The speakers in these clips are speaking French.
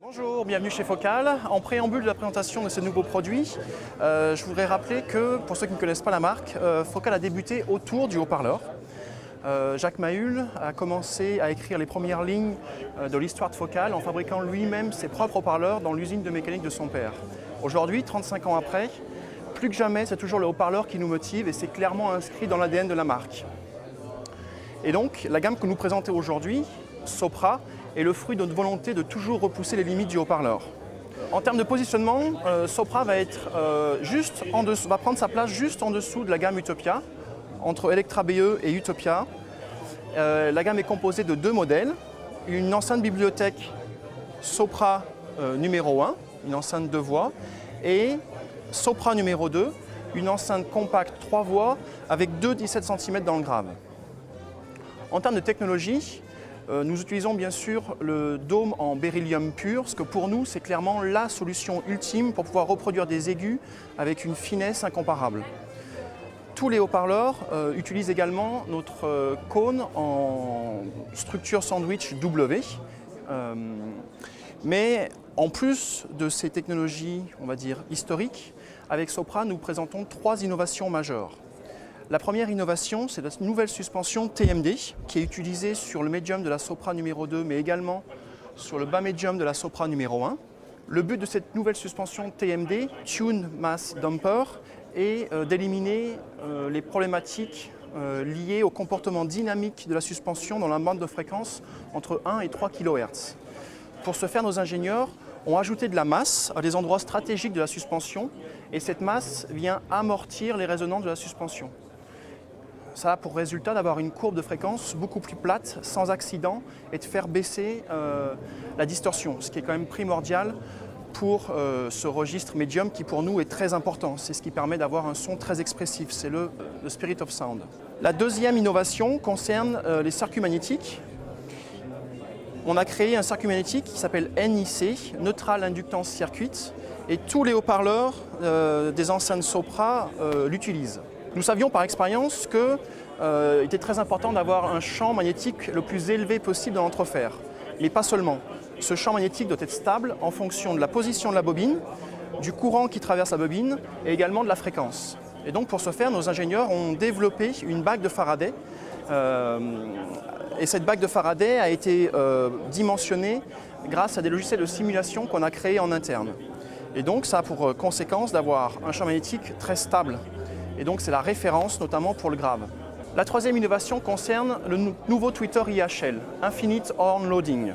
Bonjour, bienvenue chez Focal. En préambule de la présentation de ce nouveau produit, je voudrais rappeler que, pour ceux qui ne connaissent pas la marque, Focal a débuté autour du haut-parleur. Jacques Mahul a commencé à écrire les premières lignes de l'histoire de Focal en fabriquant lui-même ses propres haut-parleurs dans l'usine de mécanique de son père. Aujourd'hui, 35 ans après, plus que jamais, c'est toujours le haut-parleur qui nous motive et c'est clairement inscrit dans l'ADN de la marque. Et donc, la gamme que nous présentons aujourd'hui, Sopra, est le fruit de notre volonté de toujours repousser les limites du haut-parleur. En termes de positionnement, Sopra va prendre sa place juste en dessous de la gamme Utopia, entre Electra BE et Utopia. La gamme est composée de deux modèles, une enceinte bibliothèque Sopra numéro 1, une enceinte 2 voix, et Sopra numéro 2, une enceinte compacte 3 voix avec deux 17 cm dans le grave. En termes de technologie, nous utilisons bien sûr le dôme en beryllium pur, parce que pour nous, c'est clairement la solution ultime pour pouvoir reproduire des aigus avec une finesse incomparable. Tous les haut-parleurs utilisent également notre cône en structure sandwich W. Mais en plus de ces technologies, on va dire, historiques, avec Sopra, nous présentons 3 innovations majeures. La première innovation, c'est la nouvelle suspension TMD qui est utilisée sur le médium de la Sopra numéro 2, mais également sur le bas médium de la Sopra numéro 1. Le but de cette nouvelle suspension TMD, Tune Mass Damper, est d'éliminer les problématiques liées au comportement dynamique de la suspension dans la bande de fréquence entre 1 et 3 kHz. Pour ce faire, nos ingénieurs ont ajouté de la masse à des endroits stratégiques de la suspension et cette masse vient amortir les résonances de la suspension. Ça a pour résultat d'avoir une courbe de fréquence beaucoup plus plate, sans accident, et de faire baisser la distorsion, ce qui est quand même primordial pour ce registre médium qui pour nous est très important. C'est ce qui permet d'avoir un son très expressif, c'est le Spirit of Sound. La deuxième innovation concerne les circuits magnétiques. On a créé un circuit magnétique qui s'appelle NIC, Neutral Inductance Circuit, et tous les haut-parleurs des enceintes Sopra l'utilisent. Nous savions par expérience qu'il était très important d'avoir un champ magnétique le plus élevé possible dans l'entrefer. Mais pas seulement. Ce champ magnétique doit être stable en fonction de la position de la bobine, du courant qui traverse la bobine et également de la fréquence. Et donc pour ce faire, nos ingénieurs ont développé une bague de Faraday. Et cette bague de Faraday a été dimensionnée grâce à des logiciels de simulation qu'on a créés en interne. Et donc ça a pour conséquence d'avoir un champ magnétique très stable. Et donc c'est la référence notamment pour le grave. La troisième innovation concerne le nouveau tweeter IHL, Infinite Horn Loading.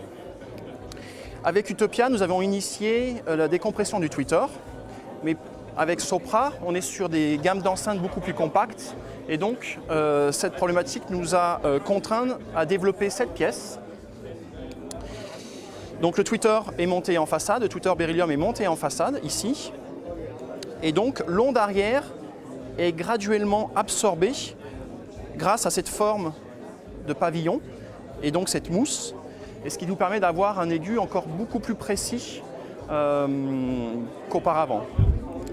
Avec Utopia, nous avons initié la décompression du tweeter, mais avec Sopra, on est sur des gammes d'enceintes beaucoup plus compactes, et donc cette problématique nous a contraints à développer cette pièce. Donc le tweeter est monté en façade, le tweeter beryllium est monté en façade, ici, et donc l'onde arrière est graduellement absorbée grâce à cette forme de pavillon et donc cette mousse, et ce qui nous permet d'avoir un aigu encore beaucoup plus précis qu'auparavant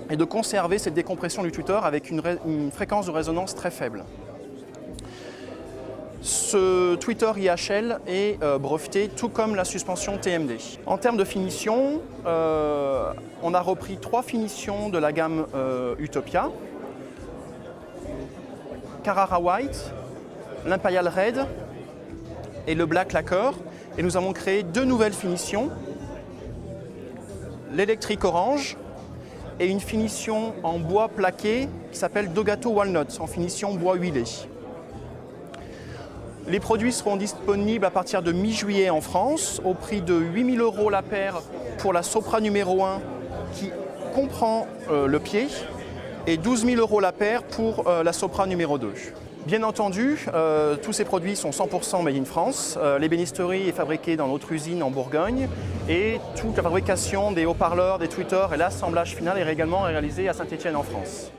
et de conserver cette décompression du tweeter avec une fréquence de résonance très faible. Ce tweeter IHL est breveté tout comme la suspension TMD. En termes de finition, on a repris 3 finitions de la gamme Utopia. Carrara White, l'Imperial Red et le Black Lacquer. Et nous avons créé 2 nouvelles finitions, l'électrique orange et une finition en bois plaqué qui s'appelle Dogato Walnut, en finition bois huilé. Les produits seront disponibles à partir de mi-juillet en France, au prix de 8 000 € la paire pour la Sopra numéro 1 qui comprend le pied, et 12 000 € la paire pour la Sopra numéro 2. Bien entendu, tous ces produits sont 100% made in France. L'ébénisterie est fabriquée dans notre usine en Bourgogne et toute la fabrication des haut-parleurs, des tweeters et l'assemblage final est également réalisé à Saint-Étienne en France.